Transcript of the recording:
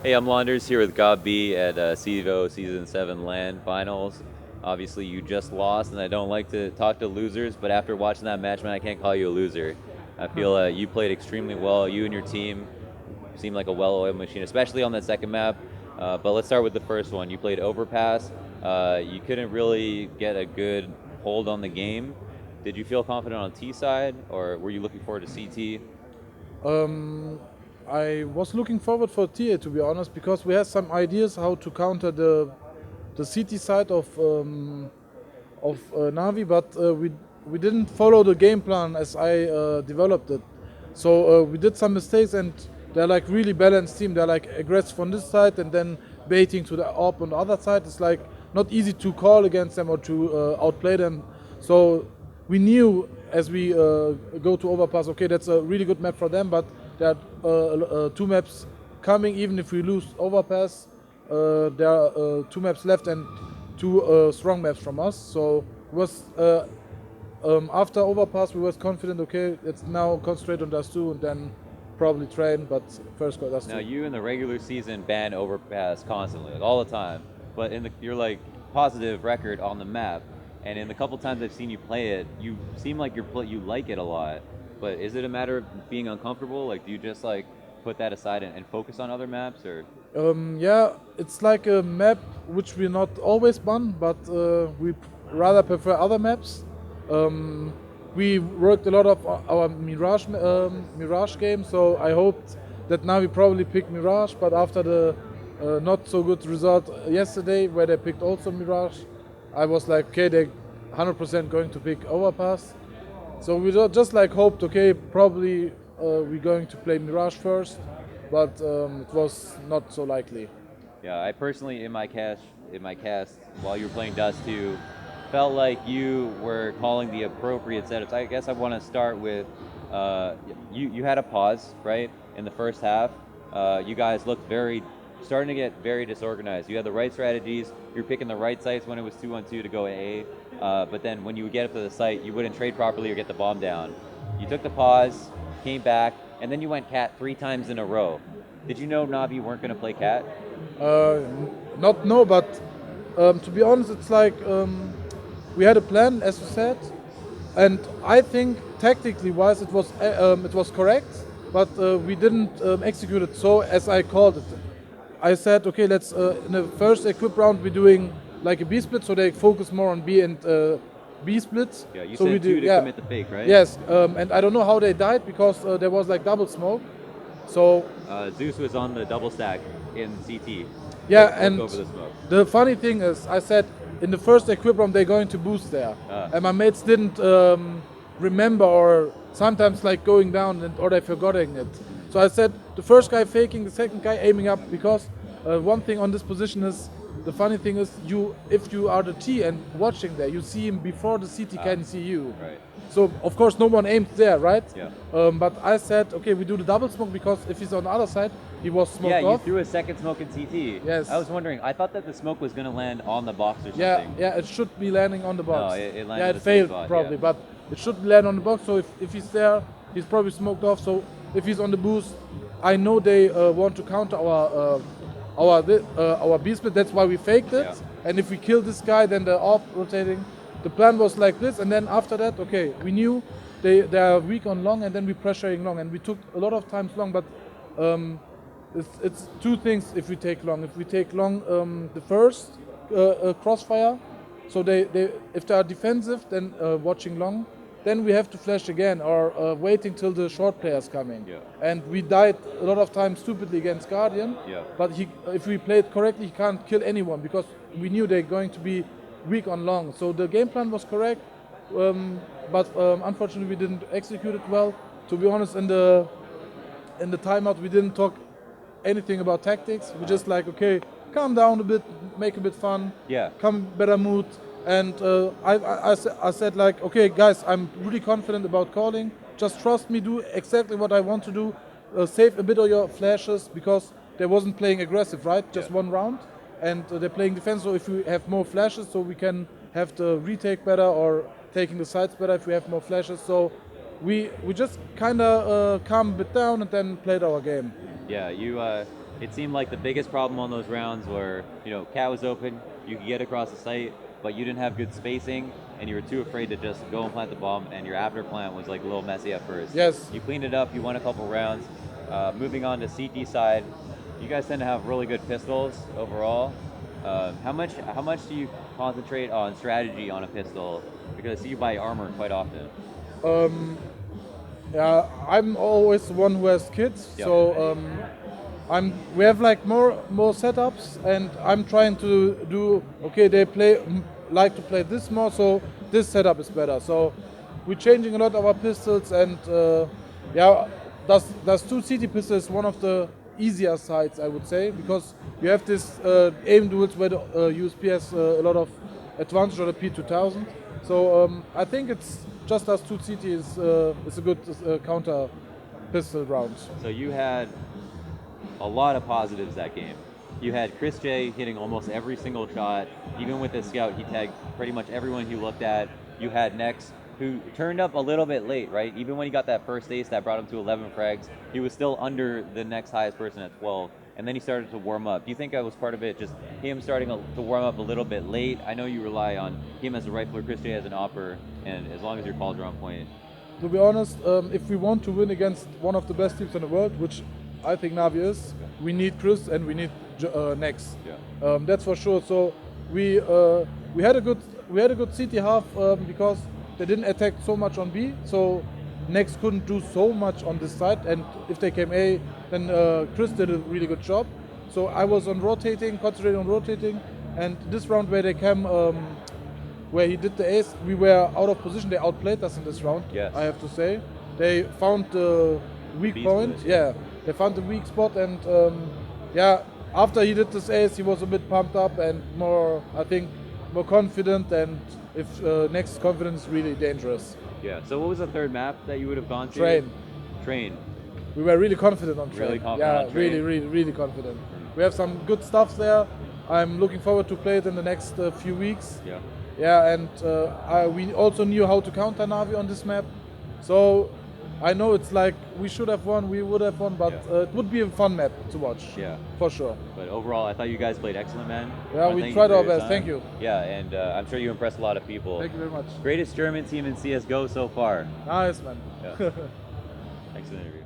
Hey, I'm Launders here with Gob B at CEVO Season 7 LAN Finals. Obviously, you just lost, and I don't like to talk to losers, but after watching that match, man, I can't call you a loser. I feel you played extremely well. You and your team seem like a well-oiled machine, especially on that second map. But let's start with the first one. You played Overpass. You couldn't really get a good hold on the game. Did you feel confident on T side, or were you looking forward to CT? Um, I was looking forward for TA to be honest because we had some ideas how to counter the CT side of Navi, but we didn't follow the game plan as I developed it. So we did some mistakes, and they're like really balanced team. They're like aggressive on this side and then baiting to the op on the other side. It's like not easy to call against them or to outplay them. So we knew as we go to Overpass, okay, that's a really good map for them, but there are two maps coming. Even if we lose Overpass, there are two maps left and two strong maps from us. So it was after Overpass, we was confident. Okay, let's now concentrate on Dust 2 and then probably train. But first got Dust Now 2. you in the regular season ban Overpass constantly, like all the time. But in the you're like positive record on the map, and in the couple times I've seen you play it, you seem like you like it a lot. But is it a matter of being uncomfortable? Like, do you just like put that aside and focus on other maps, or? Yeah, it's like a map which we not always ban, but we rather prefer other maps. Um, we worked a lot of our Mirage game, so I hoped that now we probably pick Mirage. But after the not so good result yesterday, where they picked also Mirage, I was like, okay, they're 100% going to pick Overpass. So we just like hoped, okay, probably we're going to play Mirage first, but it was not so likely. Yeah, I personally in my cast while you were playing Dust 2 felt like you were calling the appropriate setups. I guess I want to start with you had a pause, right? In the first half. You guys looked very starting to get very disorganized. You had the right strategies, you're picking the right sites when it was 2-on-2 to go A. But then when you would get up to the site, you wouldn't trade properly or get the bomb down. You took the pause, came back, and then you went cat 3 times in a row. Did you know Navi weren't going to play cat? Uh, Not no, but to be honest, it's like we had a plan, as you said, and I think tactically wise it was correct, but we didn't execute it so as I called it. I said, okay, let's in the first equip round we're doing like a B split, so they focus more on B and B splits. Yeah, you So we said do, two to yeah, commit the fake, right? yes, and I don't know how they died because there was like double smoke. So Zeus was on the double stack in CT. yeah, Took and over the smoke. the funny thing is, I said in the first equip round they're going to boost there, Ah. and my mates didn't remember or sometimes like going down or they forgetting it. So I said the first guy faking, the second guy aiming up because one thing on this position is the funny thing is you if you are the T and watching there, you see him before the CT can see you. Right. So of course no one aimed there, right? Yeah. But I said okay, we do the double smoke because if he's on the other side, he was smoked Yeah, you off. threw a second smoke in CT. Yes. I was wondering. I thought that the smoke was going to land on the box or something. Yeah, it should be landing on the box. No, it landed yeah, in it the same failed spot, probably, yeah. but it should land on the box. So if he's there, he's probably smoked off. So if he's on the boost, I know they want to counter our B split. That's why we faked it. Yeah. And if we kill this guy, then they're off rotating. The plan was like this, and then after that, okay, we knew they are weak on long, and then we pressuring long, and we took a lot of times long, but. It's two things if we take long. If we take long the first crossfire, so they if they are defensive, then watching long, then we have to flash again or waiting till the short players coming. Yeah. And we died a lot of times stupidly against Guardian. Yeah. But if we played correctly, he can't kill anyone because we knew they're going to be weak on long. So the game plan was correct, but unfortunately we didn't execute it well. To be honest, in the timeout we didn't talk anything about tactics. We just like, okay, calm down a bit, make a bit fun, Yeah. come better mood. And I said like, okay, guys, I'm really confident about calling. Just trust me, do exactly what I want to do. Save a bit of your flashes because they wasn't playing aggressive, right? Just Yeah. one round, and they're playing defense. So if we have more flashes, so we can have the retake better or taking the sides better if we have more flashes. So we just kind of calm a bit down and then played our game. Yeah, it seemed like the biggest problem on those rounds were, cat was open, you could get across the site, but you didn't have good spacing, and you were too afraid to just go and plant the bomb, and your after plant was like a little messy at first. Yes. You cleaned it up, you won a couple rounds. Moving on to CT side, you guys tend to have really good pistols overall. How much do you concentrate on strategy on a pistol? Because I see you buy armor quite often. Yeah, I'm always the one who has kids, Yep. so we have like more setups, and I'm trying to do okay. They like to play this more, so this setup is better. So we're changing a lot of our pistols, and yeah, that's 2 CT pistols one of the easier sides, I would say, because you have this aim duels where the USP has a lot of advantage on the P2000. So I think it's just as 2 CT is a good counter pistol round. So you had a lot of positives that game. You had Chris J hitting almost every single shot. Even with his scout, he tagged pretty much everyone he looked at. You had Nex, who turned up a little bit late, right? Even when he got that first ace that brought him to 11 frags, he was still under the next highest person at 12. And then he started to warm up. Do you think that was part of it, just him starting to warm up a little bit late? I know you rely on him as a rifler, Chris J as an opper, and as long as your calls are on point. To be honest, if we want to win against one of the best teams in the world, which I think Navi is, we need Chris and we need Nex. Yeah. That's for sure. So we had a good CT half because they didn't attack so much on B. So Nex couldn't do so much on this side, and if they came A, then Chris did a really good job. So I was concentrating on rotating, and this round where they came, where he did the ace, we were out of position. They outplayed us in this round. Yes. I have to say. They found the weak point. Yeah, they found the weak spot, and yeah, after he did this ace, he was a bit pumped up and more, I think, more confident. And if Next confidence is really dangerous. Yeah. So what was the third map that you would have gone to? Train. We were really confident on Train. Really confident on Train? Really confident. We have some good stuff there. I'm looking forward to play it in the next few weeks. Yeah. Yeah, and we also knew how to counter Navi on this map. So I know it's like we should have won, we would have won, but it would be a fun map to watch. Yeah. For sure. But overall, I thought you guys played excellent, man. Yeah, we tried our best. Thank you. Yeah, and I'm sure you impressed a lot of people. Thank you very much. Greatest German team in CSGO so far. Nice, man. Yeah. Thanks for the interview.